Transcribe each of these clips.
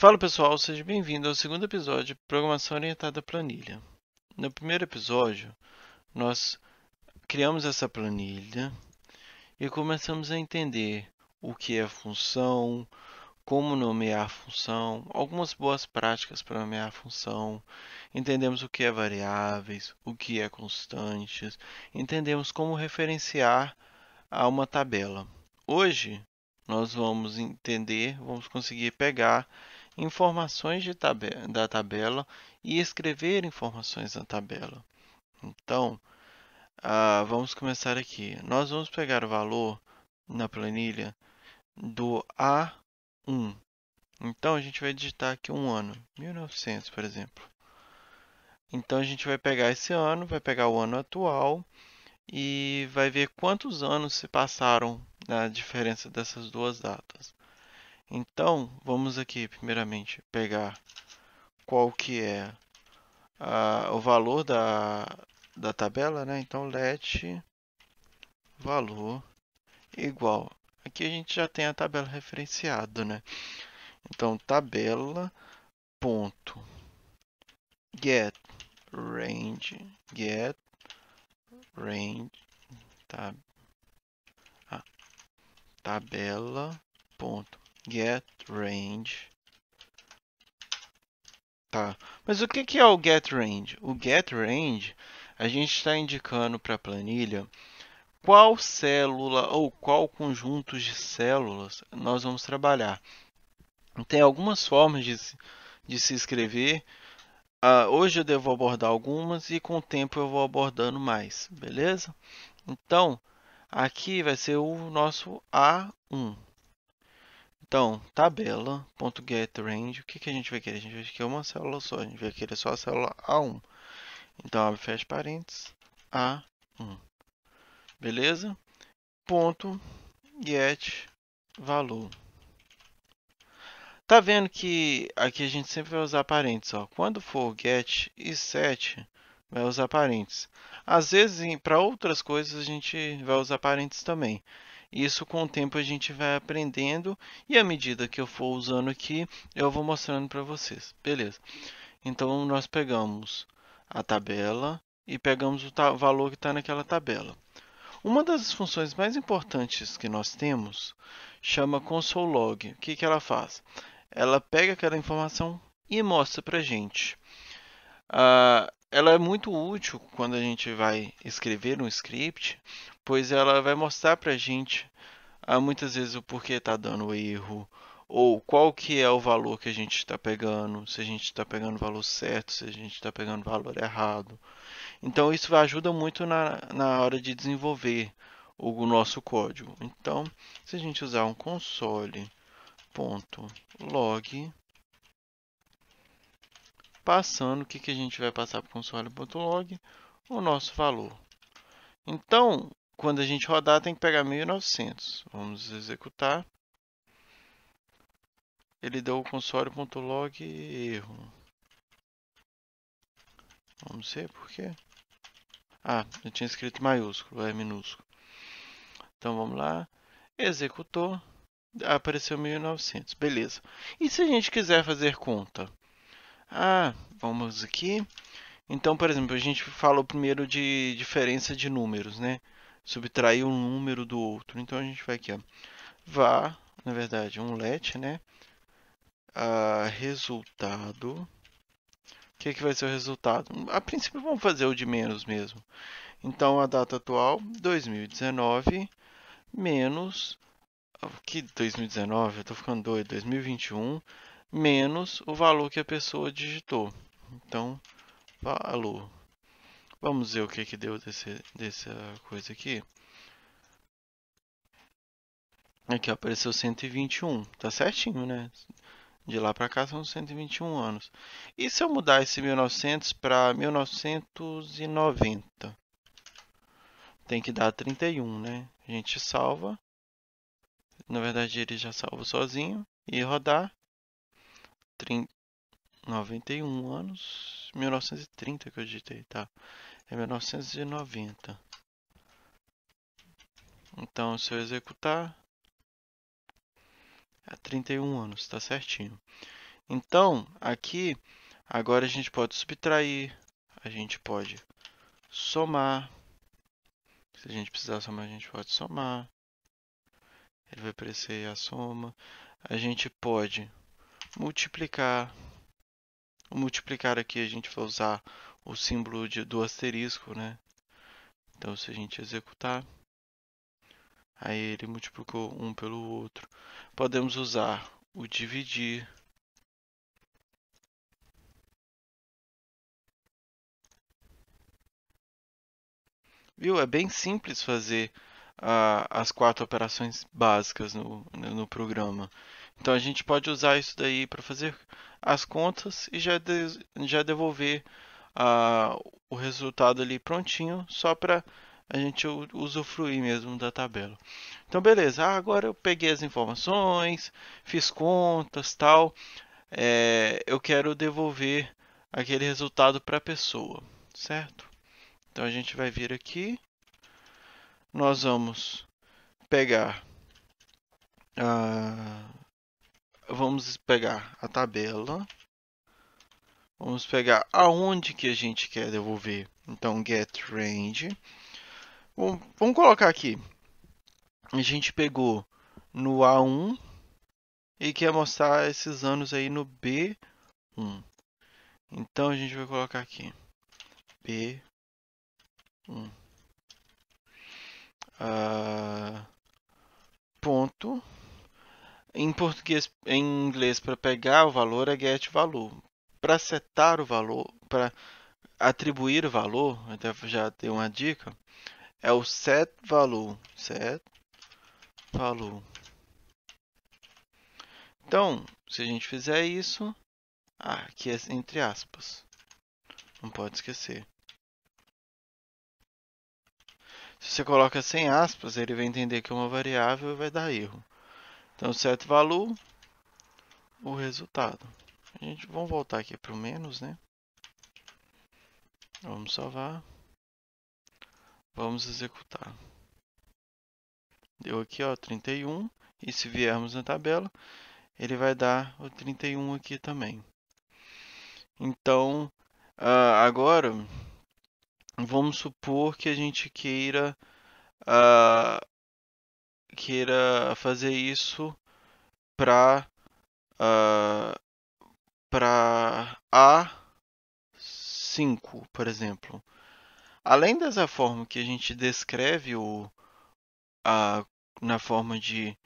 Fala pessoal, seja bem-vindo ao segundo episódio de Programação Orientada à Planilha. No primeiro episódio, nós criamos essa planilha e começamos a entender o que é função, como nomear a função, algumas boas práticas para nomear a função, entendemos o que é variáveis, o que é constantes, entendemos como referenciar a uma tabela. Hoje, nós vamos conseguir pegar informações da tabela e escrever informações na tabela. Então, vamos começar aqui. Nós vamos pegar o valor na planilha do A1. Então, a gente vai digitar aqui um ano, 1900, por exemplo. Então, a gente vai pegar esse ano, vai pegar o ano atual e vai ver quantos anos se passaram na diferença dessas duas datas. Então, vamos aqui, primeiramente, pegar qual que é o valor da tabela, né? Então, let valor igual. Aqui a gente já tem a tabela referenciada, né? Então, tabela ponto get range tab, tabela ponto get range. Tá. Mas o que é o getRange? O getRange, a gente está indicando para a planilha qual célula ou qual conjunto de células nós vamos trabalhar. Tem algumas formas de se escrever. Hoje eu devo abordar algumas e com o tempo eu vou abordando mais, beleza? Então, aqui vai ser o nosso A1. Então, tabela.getRange, o que a gente vai querer? A gente vai querer uma célula só, a gente vai querer só a célula A1. Então, abre e fecha parênteses, A1. Beleza? Ponto get valor. Tá vendo que aqui a gente sempre vai usar parênteses, ó. Quando for get e set, vai usar parênteses. Às vezes, para outras coisas, a gente vai usar parênteses também. Isso com o tempo a gente vai aprendendo e à medida que eu for usando aqui, eu vou mostrando para vocês. Beleza. Então, nós pegamos a tabela e pegamos o valor que está naquela tabela. Uma das funções mais importantes que nós temos chama console log. O que ela faz? Ela pega aquela informação e mostra para a gente. Ela é muito útil quando a gente vai escrever um script, pois ela vai mostrar para a gente muitas vezes o porquê está dando erro, ou qual que é o valor que a gente está pegando, se a gente está pegando o valor certo, se a gente está pegando o valor errado. Então isso ajuda muito na hora de desenvolver o nosso código. Então, se a gente usar um console.log, passando, o que a gente vai passar para o console.log? O nosso valor. Então, quando a gente rodar, tem que pegar 1900. Vamos executar. Ele deu o console.log erro. Vamos ver por quê. Eu tinha escrito maiúsculo, é minúsculo. Então vamos lá. Executou. Apareceu 1900. Beleza. E se a gente quiser fazer conta? Vamos aqui. Então, por exemplo, a gente falou primeiro de diferença de números, né? Subtrair um número do outro. Então a gente vai aqui, ó. Na verdade, um let, né? Resultado. O que vai ser o resultado? A princípio, vamos fazer o de menos mesmo. Então, a data atual, 2019, menos. Que 2019? Eu estou ficando doido. 2021, menos o valor que a pessoa digitou. Então, valor. Vamos ver o que deu dessa coisa aqui. Aqui apareceu 121. Tá certinho, né? De lá para cá são 121 anos. E se eu mudar esse 1900 para 1990? Tem que dar 31, né? A gente salva. Na verdade, ele já salva sozinho. E rodar. 91 anos. 1930 que eu digitei, tá? É 1990. Então, se eu executar, é 31 anos, tá certinho. Então, aqui, agora a gente pode subtrair, a gente pode somar. Se a gente precisar somar, a gente pode somar. Ele vai aparecer a soma. A gente pode multiplicar. O multiplicar aqui a gente vai usar o símbolo do asterisco, né? Então, se a gente executar, aí ele multiplicou um pelo outro. Podemos usar o dividir. Viu? É bem simples fazer as 4 operações básicas no programa. Então, a gente pode usar isso daí para fazer as contas e já devolver o resultado ali prontinho, só para a gente usufruir mesmo da tabela. Então, beleza. Agora eu peguei as informações, fiz contas, tal. Eu quero devolver aquele resultado para a pessoa, certo? Então, a gente vai vir aqui. Nós vamos pegar a tabela. Vamos pegar aonde que a gente quer devolver. Então, get range. Vamos colocar aqui. A gente pegou no A1 e quer mostrar esses anos aí no B1. Então, a gente vai colocar aqui B1. Ponto. Em português, em inglês, para pegar o valor é get valor. Para setar o valor, para atribuir o valor, até já dei uma dica, é o set value. Set value. Então, se a gente fizer isso, aqui é entre aspas. Não pode esquecer. Se você coloca sem aspas, ele vai entender que é uma variável e vai dar erro. Então, set value, o resultado. Vamos voltar aqui para o menos, né? Vamos salvar. Vamos executar. Deu aqui, ó, 31. E se viermos na tabela, ele vai dar o 31 aqui também. Então, agora, vamos supor que a gente queira fazer isso para A5, por exemplo. Além dessa forma que a gente descreve na forma de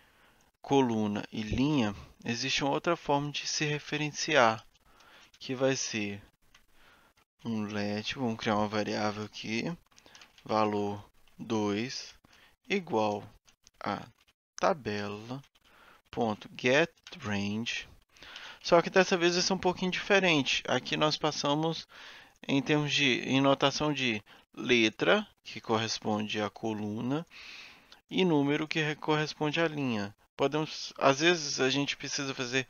coluna e linha, existe uma outra forma de se referenciar, que vai ser um let, vamos criar uma variável aqui, valor 2 igual a tabela.getRange. Só que dessa vez vai ser um pouquinho diferente. Aqui nós passamos em notação de letra, que corresponde à coluna, e número, que corresponde à linha. Às vezes a gente precisa fazer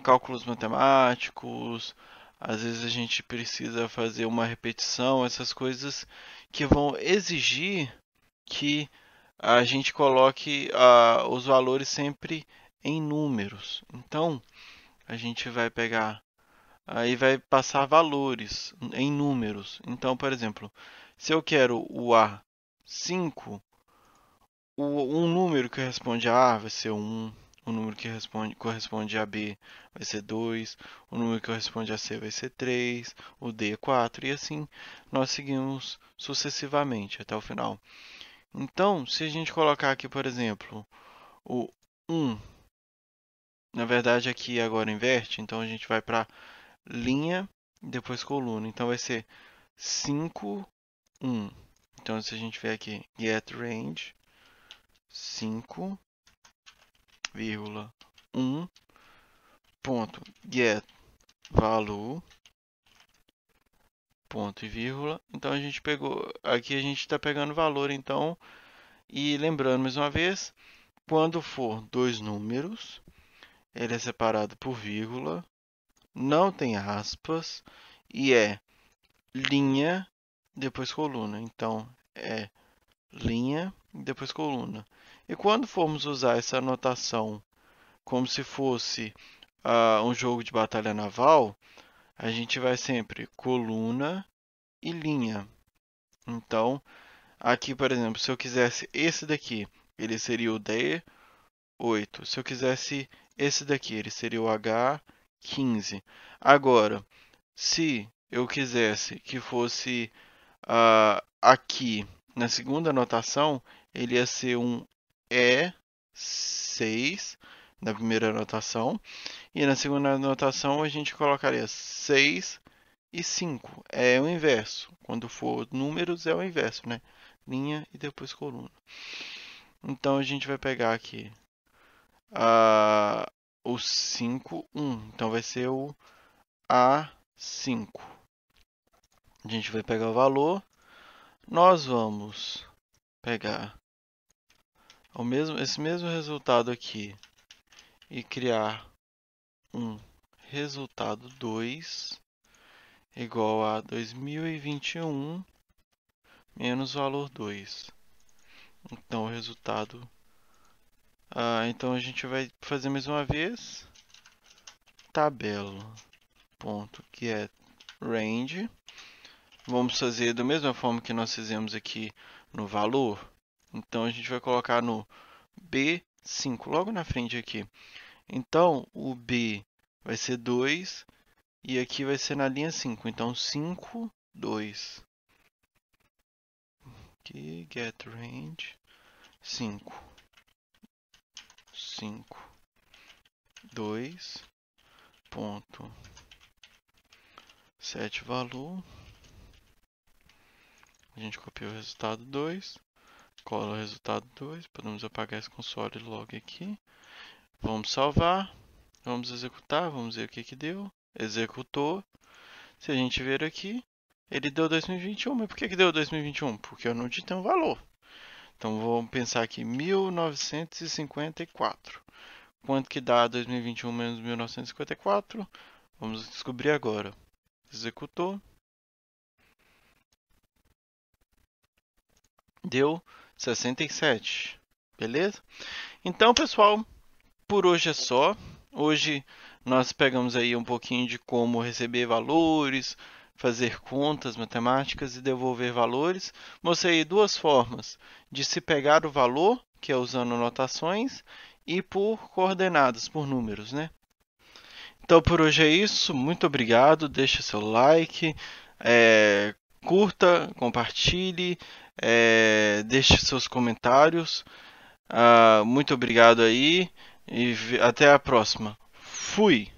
cálculos matemáticos, às vezes a gente precisa fazer uma repetição, essas coisas que vão exigir que a gente coloque os valores sempre em números. Então, a gente vai pegar, aí vai passar valores em números. Então, por exemplo, se eu quero o A5, um número que responde a A vai ser 1, o número que corresponde a B vai ser 2, o número que corresponde a C vai ser 3, o D 4, e assim nós seguimos sucessivamente até o final. Então, se a gente colocar aqui, por exemplo, o 1, na verdade aqui agora inverte, então a gente vai para linha e depois coluna. Então vai ser 5, 1. Então se a gente vier aqui, get range, 5,1 ponto get value ponto e vírgula. Então a gente pegou, aqui a gente está pegando valor, então, e lembrando mais uma vez, quando for dois números, ele é separado por vírgula, não tem aspas e é linha depois coluna. Então é linha depois coluna. E quando formos usar essa anotação como se fosse um jogo de batalha naval, a gente vai sempre coluna e linha. Então, aqui, por exemplo, se eu quisesse esse daqui, ele seria o D8. Se eu quisesse esse daqui, ele seria o H15. Agora, se eu quisesse que fosse aqui na segunda anotação, ele ia ser um E6 na primeira anotação. E na segunda anotação a gente colocaria 6 e 5. É o inverso. Quando for números é o inverso, né? Linha e depois coluna. Então a gente vai pegar aqui o 5, 1. Então vai ser o A5. A gente vai pegar o valor. Nós vamos pegar esse mesmo resultado aqui e criar um resultado 2 igual a 2021 menos valor 2. Então o resultado... então a gente vai fazer mais uma vez. Tabela.getRange. Vamos fazer da mesma forma que nós fizemos aqui no valor. Então a gente vai colocar no B5, logo na frente aqui. Então o B vai ser 2 e aqui vai ser na linha 5. Então 5, 2. Aqui, getRange 5, 5, 2, ponto, set valor. A gente copia o resultado 2, cola o resultado 2, podemos apagar esse console log aqui. Vamos salvar, vamos executar, vamos ver o que deu. Executou. Se a gente ver aqui, ele deu 2021. Mas por que deu 2021? Porque eu não digitei um valor. Então vamos pensar aqui, 1954. Quanto que dá 2021 menos 1954? Vamos descobrir agora. Executou. Deu 67. Beleza? Então, pessoal, por hoje é só. Hoje nós pegamos aí um pouquinho de como receber valores, fazer contas matemáticas e devolver valores. Mostrei duas formas de se pegar o valor, que é usando anotações, e por coordenadas, por números, né? Então por hoje é isso. Muito obrigado. Deixe seu like, curta, compartilhe, deixe seus comentários. Muito obrigado aí e até a próxima. Fui!